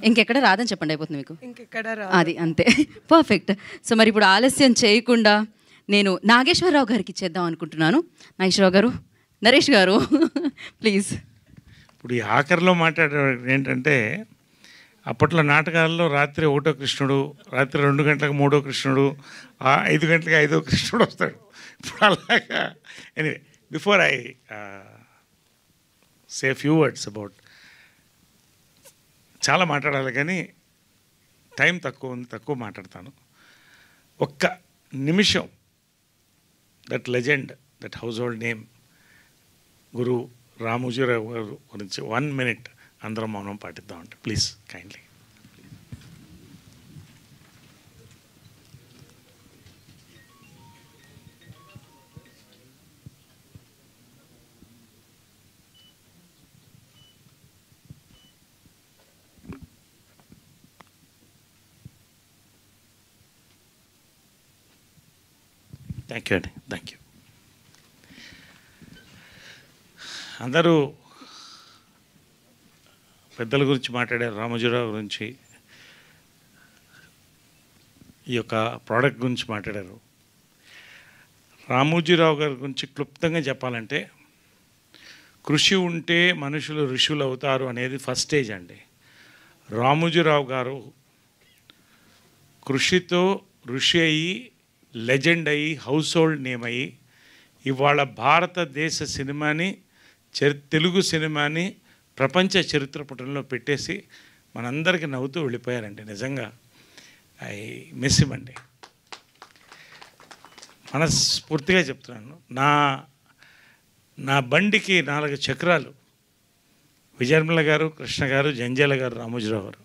ఇంకెక్కడ రాదని చెప్పండి, అయిపోతుంది మీకు. ఇంకెక్కడ అది అంతే, పర్ఫెక్ట్. సో మరి ఇప్పుడు ఆలస్యం చేయకుండా నేను నాగేశ్వరరావు గారికి ఇచ్చేద్దాం అనుకుంటున్నాను. నాగేశ్వరరావు గారు, నరేష్ గారు ప్లీజ్. ఇప్పుడు ఈ ఆఖరిలో మాట్లాడేది ఏంటంటే, అప్పట్లో నాటకాల్లో రాత్రి 1వ కృష్ణుడు, రాత్రి 2 గంటలకు 3వ కృష్ణుడు, 5 గంటలకు 5వ కృష్ణుడు వస్తాడు. ఇప్పుడు అలాగా. Anyway, before I say few words about, చాలా మాట్లాడాలి కానీ టైం తక్కువ ఉంది, తక్కువ మాట్లాడతాను. ఒక్క నిమిషం that legend, that household name guru Ramoji Rao garu గురించి 1 minute అందరం మౌనం పాటిద్దామంటే ప్లీజ్ కైండ్లీ. థ్యాంక్ యూ అండి, థ్యాంక్ యూ. అందరూ పెద్దల గురించి మాట్లాడారు, రామోజీరావు గురించి, ఈ యొక్క ప్రోడక్ట్ గురించి మాట్లాడారు. రామోజీరావు గారి గురించి క్లుప్తంగా చెప్పాలంటే, కృషి ఉంటే మనుషులు ఋషులు అవుతారు అనేది ఫస్ట్ స్టేజ్ అండి. రామోజీరావు గారు కృషితో ఋషి అయ్యి, లెజెండ్ అయ్యి, హౌస్ హోల్డ్ నేమ్ అయ్యి, ఇవాళ భారతదేశ సినిమాని, తెలుగు సినిమాని ప్రపంచ చరిత్ర పుటంలో పెట్టేసి మనందరికీ నవ్వుతూ వెళ్ళిపోయారండి. నిజంగా ఐ మిస్ హిమ్ అండి, మనస్ఫూర్తిగా చెప్తున్నాను. నా బండికి 4 చక్రాలు విజయనిర్మల గారు, కృష్ణ గారు, జంజాల గారు, రామోజీరావు గారు.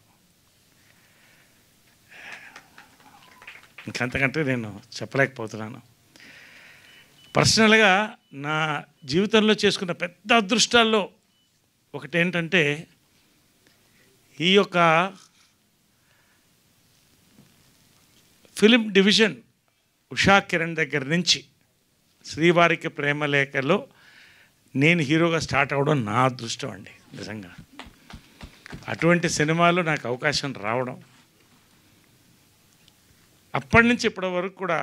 ఇంకంతకంటే నేను చెప్పలేకపోతున్నాను. పర్సనల్గా నా జీవితంలో చేసుకున్న పెద్ద అదృష్టాల్లో ఒకటేంటంటే, ఈ యొక్క ఫిలిం డివిజన్ ఉషా కిరణ్ దగ్గర నుంచి శ్రీవారికి ప్రేమలేఖలో నేను హీరోగా స్టార్ట్ అవ్వడం నా అదృష్టం అండి. నిజంగా అటువంటి సినిమాలు నాకు అవకాశం రావడం, అప్పటి నుంచి ఇప్పటి వరకు కూడా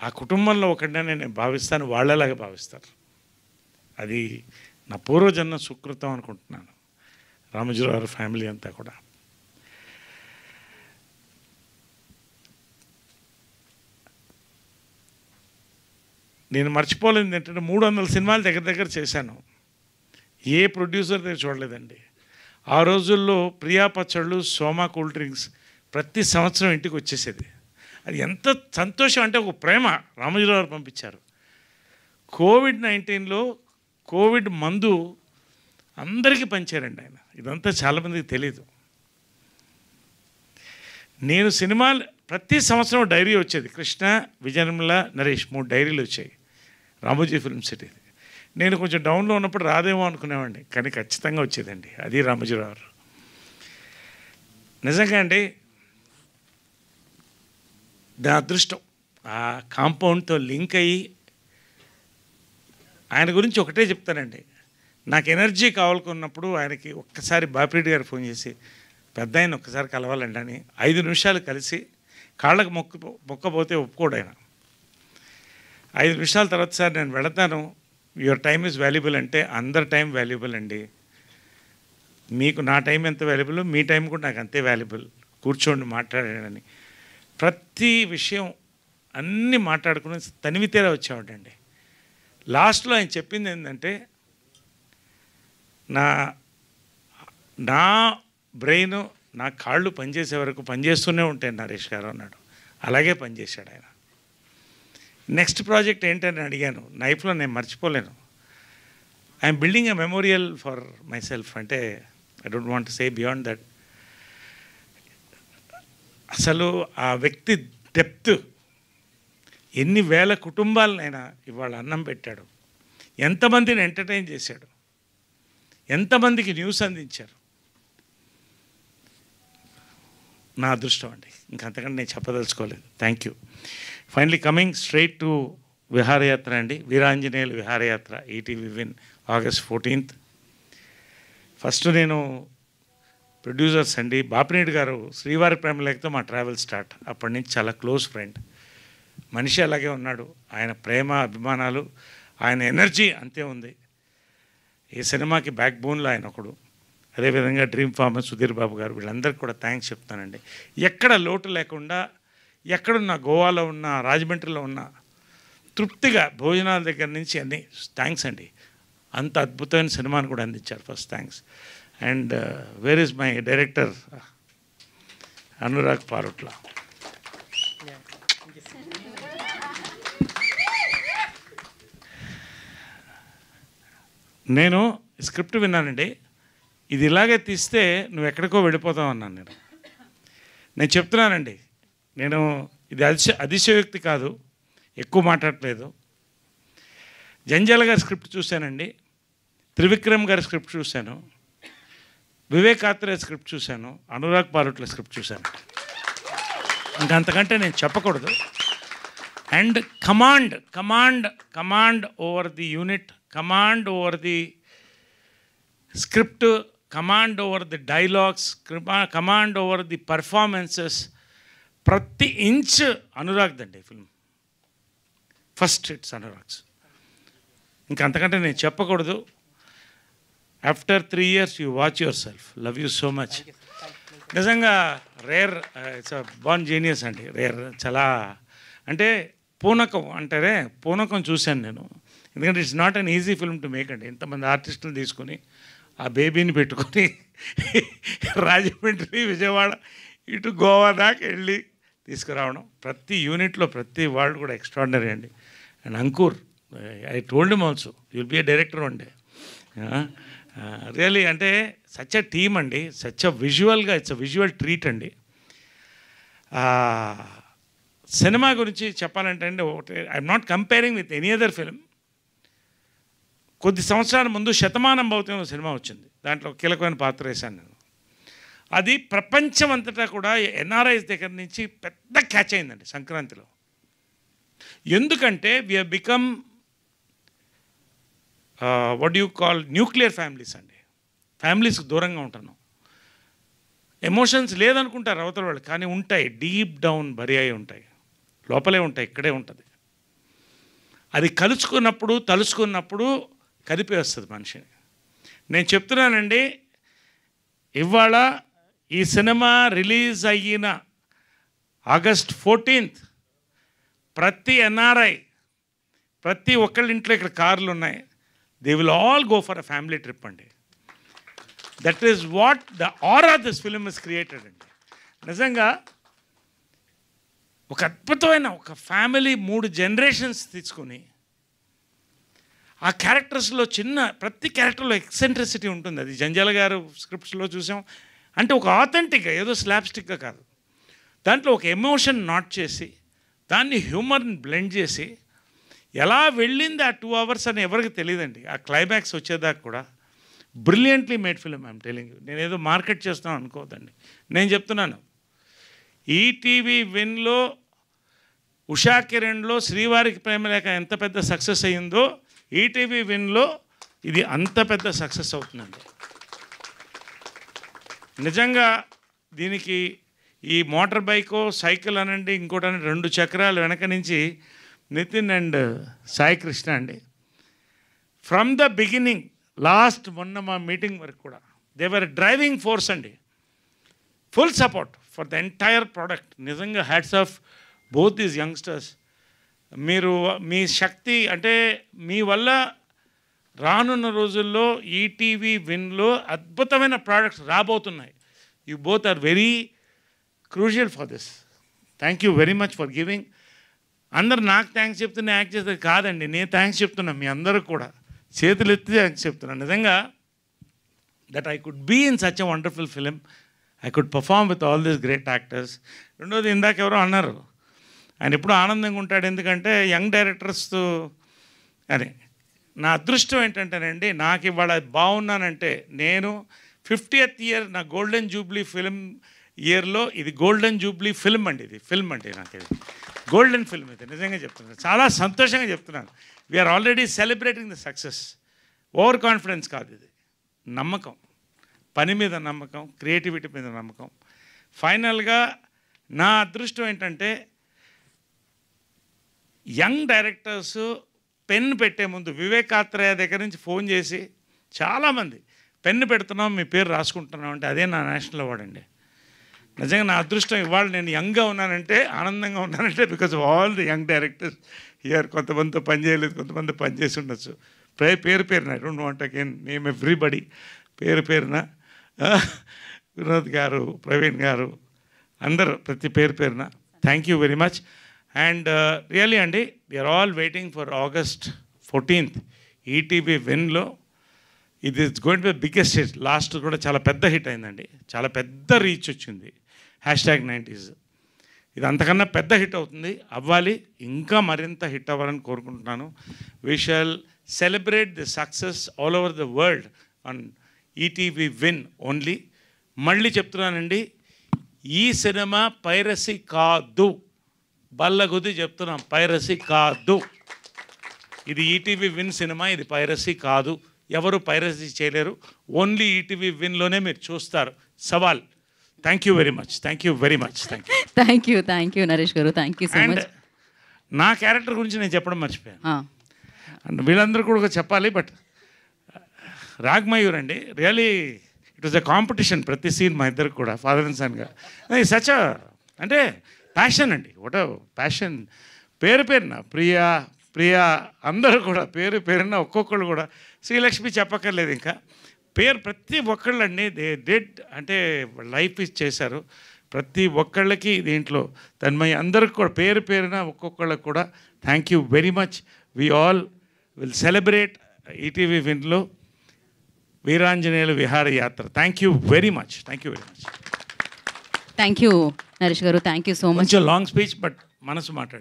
ఆ కుటుంబంలో ఒకటిగా నేను భావిస్తాను, వాళ్ళలాగా భావిస్తారు. అది నా పూర్వజన్మ సుకృతం అనుకుంటున్నాను, రామోజీరావు ఫ్యామిలీ అంతా కూడా. నేను మర్చిపోలేదు ఏంటంటే, 300 సినిమాలు దగ్గర చేశాను. ఏ ప్రొడ్యూసర్ దగ్గర చూడలేదండి. ఆ రోజుల్లో ప్రియా పచ్చళ్ళు, సోమా కూల్ డ్రింక్స్ ప్రతి సంవత్సరం ఇంటికి వచ్చేసేది. అది ఎంత సంతోషం అంటే, ఒక ప్రేమ రామోజీరావు గారు పంపించారు. కోవిడ్-19లో కోవిడ్ మందు అందరికీ పంచారండి ఆయన. ఇదంతా చాలామందికి తెలీదు. నేను సినిమాలు ప్రతి సంవత్సరం డైరీ వచ్చేది. కృష్ణ, విజయనిర్మల, నరేష్ 3 డైరీలు వచ్చాయి రామోజీ ఫిల్మ్ సిటీ. నేను కొంచెం డౌన్లో ఉన్నప్పుడు రాదేమో అనుకునేవాడిని, కానీ ఖచ్చితంగా వచ్చేదండి. అది రామోజీరావు గారు. నిజంగా అండి, నా అదృష్టం ఆ కాంపౌండ్తో లింక్ అయ్యి. ఆయన గురించి ఒకటే చెప్తానండి, నాకు ఎనర్జీ కావాలనుకున్నప్పుడు ఆయనకి ఒక్కసారి బాపిరెడ్డి గారు ఫోన్ చేసి, పెద్ద ఆయన ఒక్కసారి కలవాలండి అని 5 నిమిషాలు కలిసి కాళ్ళకు మొక్కపోతే ఒప్పుకోడు ఆయన. 5 నిమిషాల తర్వాత, సార్ నేను వెళతాను, యువర్ టైమ్ ఈజ్ వాల్యుబుల్ అంటే, అందరి టైం వాల్యుబుల్ అండి, మీకు నా టైం ఎంత వాల్యుబుల్, మీ టైం కూడా నాకు అంతే వాల్యుబుల్, కూర్చోండి మాట్లాడానని ప్రతి విషయం అన్నీ మాట్లాడుకుని తనివితేరా వచ్చేవాడండి. లాస్ట్లో ఆయన చెప్పింది ఏంటంటే, నా బ్రెయిన్, నా కాళ్ళు పనిచేసే వరకు పనిచేస్తూనే ఉంటాయి నరేష్ గారు అన్నాడు. అలాగే పనిచేశాడు ఆయన. నెక్స్ట్ ప్రాజెక్ట్ ఏంటని అడిగాను. లైఫ్లో నేను మర్చిపోలేను. I'm building a memorial for myself. అంటే I don't want say beyond that. అసలు ఆ వ్యక్తి డెప్త్, ఎన్ని వేల కుటుంబాలనైనా ఇవాళ అన్నం పెట్టాడు, ఎంతమందిని ఎంటర్టైన్ చేశాడు, ఎంతమందికి న్యూస్ అందించారు. నా అదృష్టం అండి, ఇంకంతకంటే నేను చెప్పదలుచుకోలేదు. Thank you. Finally coming straight to Viharayatra అండి. Veeranjaneyulu Viharayatra ETV Win August 14th. First నేను ప్రొడ్యూసర్స్ అండి. బాపినేడు గారు శ్రీవారి ప్రేమలేఖతో మా ట్రావెల్ స్టార్ట్. అప్పటి నుంచి చాలా క్లోజ్ ఫ్రెండ్. మనిషి అలాగే ఉన్నాడు. ఆయన ప్రేమ, అభిమానాలు, ఆయన ఎనర్జీ అంతే ఉంది. ఈ సినిమాకి బ్యాక్ బోన్లో ఆయన ఒకడు. అదేవిధంగా డ్రీమ్ ఫార్మర్ సుధీర్ బాబు గారు, వీళ్ళందరికీ కూడా థ్యాంక్స్ చెప్తానండి. ఎక్కడ లోటు లేకుండా, ఎక్కడున్నా, గోవాలో ఉన్న, రాజమండ్రిలో ఉన్న, తృప్తిగా భోజనాల దగ్గర నుంచి అన్నీ థ్యాంక్స్ అండి. అంత అద్భుతమైన సినిమాని కూడా అందించారు. First thanks. And where is my director Anurag Parutla. నేను స్క్రిప్ట్ విన్నానండి. ఇది ఇలాగే తీస్తే నువ్వు ఎక్కడికో వెళ్ళిపోతావు అన్నాను. నేను చెప్తున్నానండి, నేను ఇది అతిశయోక్తి కాదు, ఎక్కువ మాట్లాడట్లేదు. జంజాల గారి స్క్రిప్ట్ చూశానండి, త్రివిక్రమ్ గారి స్క్రిప్ట్ చూశాను, వివేక్ ఆత్రేయ స్క్రిప్ట్ చూశాను, అనురాగ్ పారుట్ల స్క్రిప్ట్ చూశాను. ఇంకా అంతకంటే నేను చెప్పకూడదు. And command over the unit, command over the script, command over the dialogues, command over the performances, ప్రతి ఇంచ్ అనురాగ్దండి ఫిల్మ్. First it's Anurag's. ఇంకా అంతకంటే నేను చెప్పకూడదు. After 3 years you watch yourself. Love you so much. నిజంగా rare, it's a born genius అండి. Rare, చాలా అంటే పూనకం అంటారే, పూనకం చూశాను నేను. ఎందుకంటే it's not an easy film to make అండి. ఇంతమంది ఆర్టిస్టులు తీసుకొని ఆ బేబీని పెట్టుకొని రాజమండ్రి, విజయవాడ, ఇటు గోవా దాకా వెళ్ళి తీసుకురావడం, ప్రతి యూనిట్లో ప్రతి వాళ్ళు కూడా ఎక్స్ట్రాడినరీ అండి. And Ankur, I told him also you will be a director one day. Really అంటే సచ్ అ టీమ్ అండి, సచ్ అ విజువల్గా ఇట్స్ అ విజువల్ ట్రీట్ అండి. సినిమా గురించి చెప్పాలంటే అండి, ఒకటి I'm not comparing with any other film. కొద్ది సంవత్సరాల ముందు శతమానం భౌతం సినిమా వచ్చింది. దాంట్లో కీలకమైన పాత్ర వేశాను నేను. అది ప్రపంచం అంతటా కూడా ఎన్ఆర్ఐస్ దగ్గర నుంచి పెద్ద క్యాచ్ అయిందండి సంక్రాంతిలో. ఎందుకంటే we have become what you call nuclear families అండి. ఫ్యామిలీస్కి దూరంగా ఉంటున్నాం. ఎమోషన్స్ లేదనుకుంటారు అవతల వాళ్ళు, కానీ ఉంటాయి, డీప్ డౌన్ బరి అయి ఉంటాయి, లోపలే ఉంటాయి, ఇక్కడే ఉంటుంది. అది తలుచుకున్నప్పుడు కదిపేస్తుంది మనిషిని. నేను చెప్తున్నానండి, ఇవాళ ఈ సినిమా రిలీజ్ అయిన August 14th ప్రతి ఎన్ఆర్ఐ, ప్రతి ఒక్కళ్ళ ఇంట్లో ఇక్కడ కార్లు ఉన్నాయి, they will all go for a family trip అండి. That is what the aura this film is created అండి. నిజంగా ఒక అద్భుతమైన ఒక ఫ్యామిలీ, 3 generations తీసుకొని ఆ క్యారెక్టర్స్లో ప్రతి క్యారెక్టర్లో ఎక్సెంట్రిసిటీ ఉంటుంది. అది జంజాల గారు స్క్రిప్ట్స్లో చూసాం. అంటే ఒక ఆథెంటిక్గా, ఏదో స్లాప్స్టిక్గా కాదు, దాంట్లో ఒక ఎమోషన్ నాట్ చేసి, దాన్ని హ్యూమర్ని బ్లెండ్ చేసి, ఎలా వెళ్ళింది ఆ 2 hours అని ఎవరికి తెలియదండి. ఆ క్లైమాక్స్ వచ్చేదాకా కూడా brilliantly made film. I'm telling you. నేను ఏదో మార్కెట్ చేస్తున్నాను అనుకోవద్దండి. నేను చెప్తున్నాను, ఈటీవీ విన్లో, ఉషా కిరణ్లో శ్రీవారికి ప్రేమలేఖ ఎంత పెద్ద సక్సెస్ అయ్యిందో, ఈటీవీ విన్లో ఇది అంత పెద్ద సక్సెస్ అవుతుందండి. నిజంగా దీనికి ఈ మోటార్ బైకో, సైకిల్ అనండి, ఇంకోటి 2 చక్రాలు వెనక నుంచి నితిన్ అండ్ సాయి కృష్ణ అండి. ఫ్రమ్ ద బిగినింగ్, లాస్ట్ మొన్న మా మీటింగ్ వరకు కూడా దే వర్ డ్రైవింగ్ ఫోర్స్ అండి. Full support for the entire product. నిజంగా hats off both these youngsters. మీరు మీ శక్తి అంటే మీ వల్ల రానున్న రోజుల్లో ఈటీవీ విన్లో అద్భుతమైన ప్రోడక్ట్స్ రాబోతున్నాయి. You both are very crucial for this. Thank you very much for giving. అందరు నాకు థ్యాంక్స్ చెప్తున్నా, యాక్ట్ చేస్తే కాదండి, నేను థ్యాంక్స్ చెప్తున్నాను మీ అందరూ కూడా, చేతులు ఎత్తి థ్యాంక్స్ చెప్తున్నాను. నిజంగా that I could be in such a wonderful film, I could perform with all these great actors. రెండోది, ఇందాక ఎవరో అన్నారు, ఆయన ఎప్పుడు ఆనందంగా ఉంటాడు ఎందుకంటే యంగ్ డైరెక్టర్స్తో అని. నా అదృష్టం ఏంటంటేనండి, నాకు ఇవాళ బాగున్నానంటే, నేను 50th year నా గోల్డెన్ జూబ్లీ ఫిల్మ్ ఇయర్లో, ఇది గోల్డెన్ జూబ్లీ ఫిల్మ్ అండి, ఇది ఫిల్మ్ అంటే నాకు ఇది గోల్డెన్ ఫిల్మ్. ఇది నిజంగా చెప్తున్నాను, చాలా సంతోషంగా చెప్తున్నాను. We are already celebrating the success. Over confidence కాదు, ఇది నమ్మకం. పని మీద నమ్మకం, క్రియేటివిటీ మీద నమ్మకం. ఫైనల్గా నా అదృష్టం ఏంటంటే యంగ్ డైరెక్టర్స్ పెన్ పెట్టే ముందు వివేకాత్రేయ దగ్గర నుంచి ఫోన్ చేసి చాలామంది పెన్ను పెడుతున్నాం, మీ పేరు రాసుకుంటున్నాం అంటే అదే నా నేషనల్ అవార్డ్ అండి. నిజంగా నా అదృష్టం ఇవాళ నేను యంగ్గా ఉన్నానంటే, ఆనందంగా ఉన్నానంటే because of all the young directors here. కొంతమందితో పని చేయలేదు, కొంతమంది పని చేసి ఉండొచ్చు. పేరు పేరున I don't want again name everybody, పేరు పేరున వినోద్ గారు, ప్రవీణ్ గారు, అందరూ ప్రతి పేరున thank you very much. And really అండి, we are all waiting for August 14th ETV విన్లో. ఇది it's going to be biggest hit. Last కూడా చాలా పెద్ద హిట్ అయిందండి, చాలా పెద్ద రీచ్ వచ్చింది. #90s ఇది అంతకన్నా పెద్ద హిట్ అవుతుంది, అవ్వాలి, ఇంకా మరింత హిట్ అవ్వాలని కోరుకుంటున్నాను. We shall celebrate the success all over the world on ETV win only. మళ్ళీ చెప్తున్నానండి, ఈ సినిమా పైరసీ కాదు, బల్లగుద్ది చెప్తున్నాం, పైరసీ కాదు. ఇది ఈటీవీ విన్ సినిమా, ఇది పైరసీ కాదు. ఎవరు పైరసీ చేయలేరు, ఓన్లీ ఈటీవీ విన్లోనే మీరు చూస్తారు. సవాల్. Thank you very much, thank you very much, thank you. Thank you Naresh garu, thank you so and much. నా క్యారెక్టర్ గురించి నేను చెప్పడం మర్చిపోయాను. అండ్ వీళ్ళందరూ కూడా చెప్పాలి, బట్ రాగ్మయూర్ అండి, really it was a competition. ప్రతి సీన్ మా ఇద్దరికి కూడా ఫాదర్ అండ్ సన్గా సచ్ అంటే ప్యాషన్ అండి, ఒకటో ప్యాషన్. పేరున ప్రియా అందరూ కూడా పేరున ఒక్కొక్కళ్ళు కూడా, శ్రీలక్ష్మి చెప్పక్కర్లేదు ఇంకా, ప్రతి ఒక్కళ్ళండి దే డెడ్ అంటే లైఫ్ చేశారు. ప్రతి ఒక్కళ్ళకి దీంట్లో తన్మయ్య అందరికి కూడా పేరున ఒక్కొక్కళ్ళకి కూడా thank you very much. We all will celebrate ETV విన్లో Veeranjaneyulu Viharayatra. Thank you very much, thank you very much. Thank you Naresh garu, thank you so much. కొంచెం లాంగ్ స్పీచ్, బట్ మనసు మాట్లాడు.